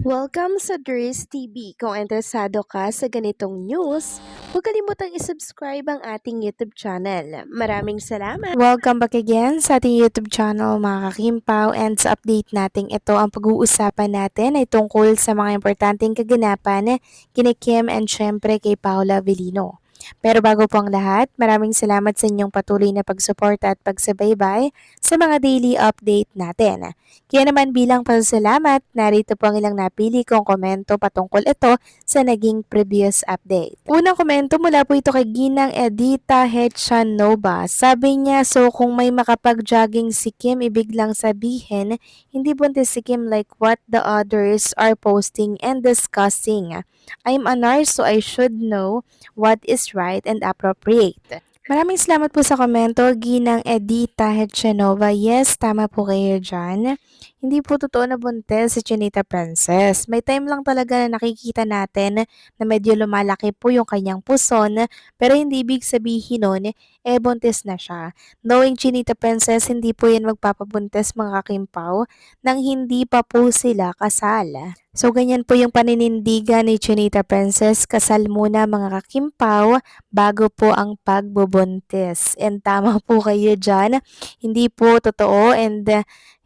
Welcome sa Dries TV. Kung interesado ka sa ganitong news, huwag kalimutang isubscribe ang ating YouTube channel. Maraming salamat! Welcome back again sa ating YouTube channel mga kakimpaw, and sa update natin ito ang pag-uusapan natin ay tungkol sa mga importanteng kaganapan kina Kim and syempre kay Paula Avellino. Pero bago po ang lahat, maraming salamat sa inyong patuloy na pagsuporta at pagsubaybay sa mga daily update natin. Kaya naman bilang pasasalamat, narito po ang ilang napili kong komento patungkol ito sa naging previous update. Unang komento mula po ito kay Ginang Edita Hechanova. Sabi niya, so kung may makapag-jogging si Kim, ibig lang sabihin, hindi buntis si Kim like what the others are posting and discussing. I'm a nurse so I should know what is right and appropriate. Maraming salamat po sa komento, Ginang Edita Hechanova. Yes, tama po kayo dyan. Hindi po totoo na buntis si Chinita Princess. May time lang talaga na nakikita natin na medyo lumalaki po yung kanyang puson, pero hindi ibig sabihin nun, buntis na siya. Knowing Chinita Princess, hindi po yan magpapabuntis mga kakimpaw nang hindi pa po sila kasal. So, ganyan po yung paninindigan ni Chinita Princess. Kasal muna mga kakimpaw bago po ang pagbubuntis. And tama po kayo dyan. Hindi po totoo and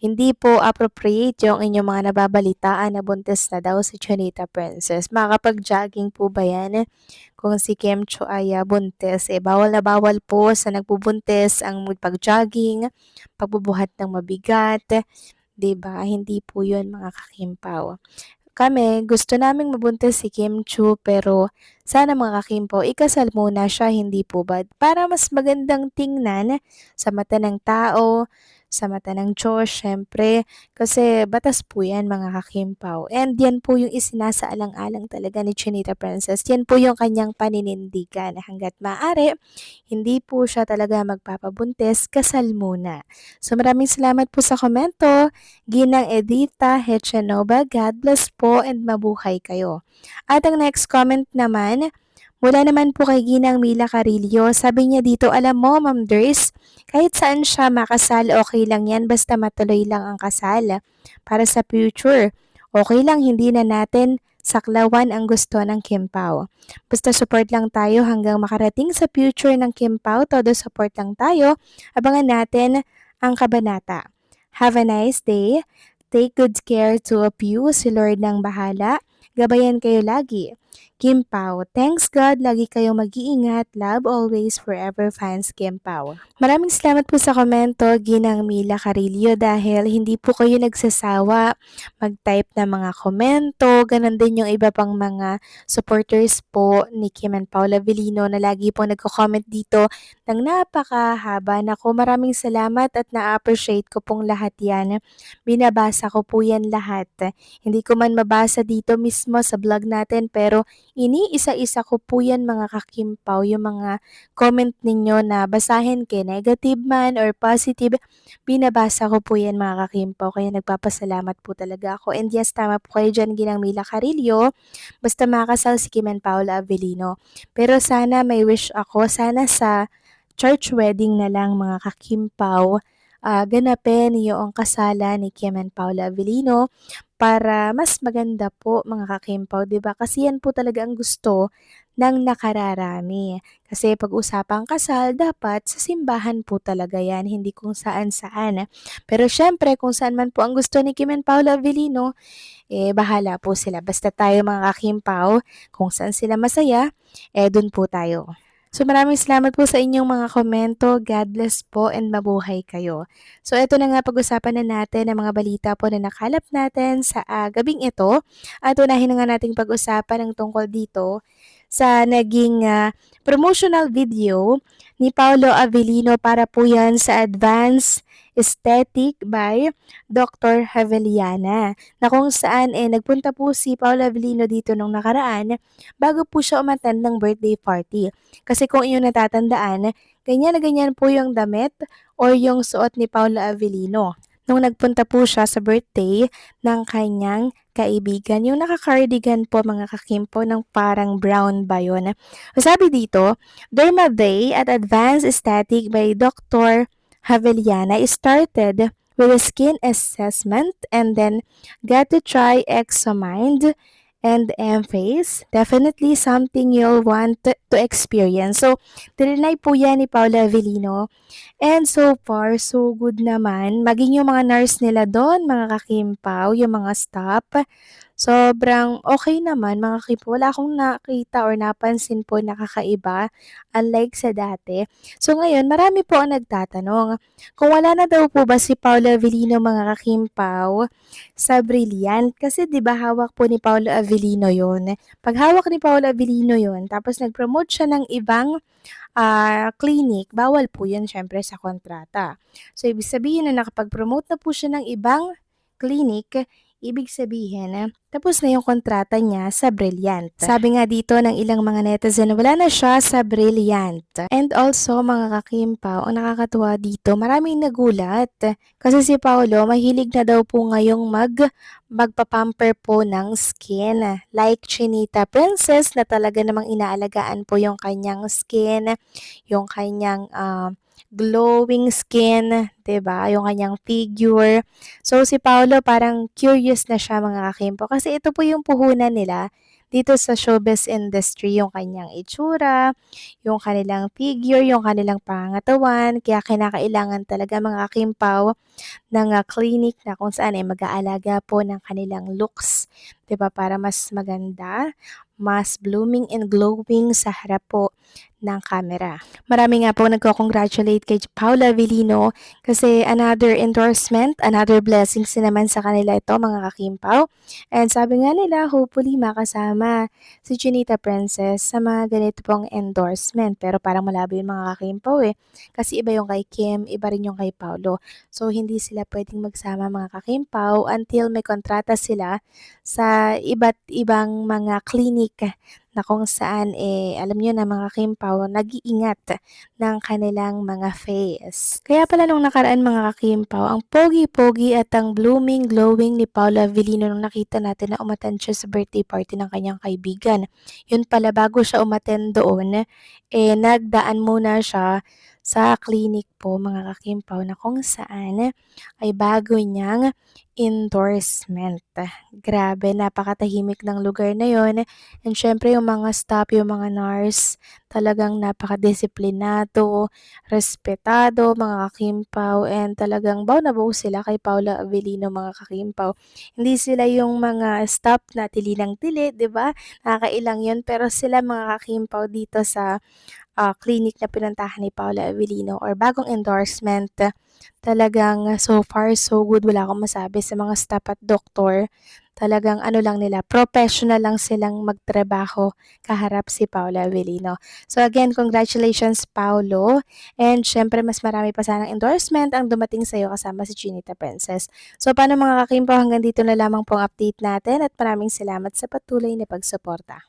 hindi po appropriate yung inyong mga nababalitaan na buntis na daw si Chinita Princess. Makakapag-jogging po ba yan? Kung si Kim Cho ay buntis, bawal na bawal po sa nagbubuntis ang magpag-jogging, pagbubuhat ng mabigat, 'di ba? Hindi po 'yun mga kakimpaw. Kami, gusto naming mabuntis si Kim Chu pero sana mga kakimpo, ikasal muna siya, hindi po ba? Para mas magandang tingnan sa mata ng tao, sa mata ng Diyos, syempre, kasi batas po yan mga kakimpaw. And yan po yung isinasaalang-alang talaga ni Chinita Princess. Yan po yung kanyang paninindigan. Hanggat maaari, hindi po siya talaga magpapabuntis, kasal muna. So maraming salamat po sa komento. Ginang Edita Hechanova, God bless po and mabuhay kayo. At ang next comment naman, mula naman po kay Ginang Mila Carillo, sabi niya dito, alam mo Ma'am Ders, kahit saan siya makasal, okay lang yan basta matuloy lang ang kasal. Para sa future, okay lang hindi na natin saklawan ang gusto ng Kim Pao. Basta support lang tayo hanggang makarating sa future ng Kim Pao, todo support lang tayo, abangan natin ang kabanata. Have a nice day. Take good care to of you. Si Lord nang bahala. Gabayan kayo lagi. Kim Pao, thanks God, lagi kayong mag-iingat. Love always, forever fans, Kim Pao. Maraming salamat po sa komento, Ginang Mila Carillo, dahil hindi po kayo nagsasawa mag-type ng mga komento. Ganon din yung iba pang mga supporters po ni Kim and Paula Avellino na lagi po nagko-comment dito ng napakahaba. Nako, maraming salamat at na-appreciate ko pong lahat yan. Binabasa ko po yan lahat. Hindi ko man mabasa dito mismo sa vlog natin, pero iniisa-isa ko po yan mga kakimpaw, yung mga comment ninyo na basahin kay negative man or positive, binabasa ko po yan mga kakimpaw, kaya nagpapasalamat po talaga ako. And yes, tama po kayo dyan, Ginang Mila Carillo, basta makasal si Kim and Paula Avellino. Pero sana may wish ako, sana sa church wedding na lang mga kakimpaw, ganapin yung kasalan ni Kim and Paula Avellino para mas maganda po mga kakimpaw, 'di ba? Kasi yan po talaga ang gusto ng nakararami. Kasi pag-usapang kasal, dapat sa simbahan po talaga yan, hindi kung saan-saan. Pero syempre, kung saan man po ang gusto ni Kim and Paula Avellino, bahala po sila. Basta tayo mga kakimpaw, kung saan sila masaya, dun po tayo. So maraming salamat po sa inyong mga komento. God bless po and mabuhay kayo. So ito na nga, pag-usapan na natin ang mga balita po na nakalap natin sa gabing ito. At unahin na nga nating pag-usapan ang tungkol dito sa naging promotional video ni Paolo Avellino para po yan sa Advanced Aesthetic by Dr. Haveliana, na kung saan nagpunta po si Paolo Avellino dito nung nakaraan bago po siya umattend ng birthday party. Kasi kung inyong natatandaan, ganyan na ganyan po yung damit or yung suot ni Paula Avellino nung nagpunta po siya sa birthday ng kanyang kaibigan. Yung naka-cardigan po mga kakimpo ng parang brown ba yun. Sabi dito, Derma Day at Advanced Aesthetic by Dr. Haveliana started with a skin assessment, and then got to try Exomind and M-Face. Definitely something you'll want to experience. So, tinry po yan ni Paula Avellino. And so far, so good naman. Maging yung mga nurse nila doon, mga kakimpaw, yung mga staff, sobrang okay naman mga kipo. Wala akong nakita or napansin po na kakaiba, unlike sa dati. So ngayon, marami po ang nagtatanong, kung wala na daw po ba si Paula Avellino mga kakimpaw sa Brilliant? Kasi 'di ba hawak po ni Paula Avellino 'yon. Pag hawak ni Paula Avellino 'yon, tapos nag-promote siya ng ibang clinic, bawal po 'yun siyempre sa kontrata. So ibig sabihin na nakapag-promote na po siya ng ibang clinic, ibig sabihin, tapos na yung kontrata niya sa Brilliant. Sabi nga dito ng ilang mga netizen, wala na siya sa Brilliant. And also, mga kakimpaw, ang nakakatuwa dito, maraming nagulat. Kasi si Paolo, mahilig na daw po ngayong magpapamper po ng skin. Like Chinita Princess na talaga namang inaalagaan po yung kanyang skin, yung kanyang glowing skin, 'di ba? Yung kanyang figure. So si Paolo parang curious na siya mga kakimpo kasi ito po yung puhunan nila dito sa showbiz industry, yung kanyang itsura, yung kanilang figure, yung kanilang pangangatawan, kaya kinakailangan talaga mga kakimpaw ng clinic na kung saan ay mag-aalaga po ng kanilang looks, 'di ba? Para mas maganda, mas blooming and glowing sa harap po ng camera. Marami nga po nagko-congratulate kay Paula Avellino kasi another endorsement, another blessings din naman sa kanila ito mga kakimpaw. And sabi nga nila, hopefully makasama si Chinita Princess sa mga ganito pong endorsement. Pero parang malabo yung mga kakimpaw kasi iba yung kay Kim, iba rin yung kay Paulo. So hindi sila pwedeng magsama mga kakimpaw until may kontrata sila sa iba't ibang mga clinic na kung saan alam niyo na mga kakimpaw, nag-iingat ng kanilang mga face. Kaya pala nung nakaraan mga kakimpaw, ang pogi-pogi at ang blooming, glowing ni Paula Avellino nung nakita natin na umattend siya sa birthday party ng kanyang kaibigan. Yun pala, bago siya umattend doon, nagdaan muna siya sa clinic po mga kakimpaw na kung saan ay bago niyang endorsement. Grabe, napakatahimik ng lugar na yon. And syempre yung mga staff, yung mga nurse, talagang napakadisiplinado, respetado, mga kakimpaw, and talagang baw na baw sila kay Paula Avellino mga kakimpaw. Hindi sila yung mga staff na tili ng tili, di ba? Nakakailang yun, pero sila mga kakimpaw dito sa clinic na pinuntahan ni Paula Avellino or bagong endorsement, talagang so far so good. Wala akong masabi sa mga staff at doktor. Talagang ano lang nila, professional lang silang magtrabaho kaharap si Paula Avellino. So again, congratulations Paulo. And syempre mas marami pa sanang endorsement ang dumating sa iyo kasama si Chinita Princess. So paano mga kakimpo, hanggang dito na lamang pong update natin at maraming salamat sa patuloy na pagsuporta.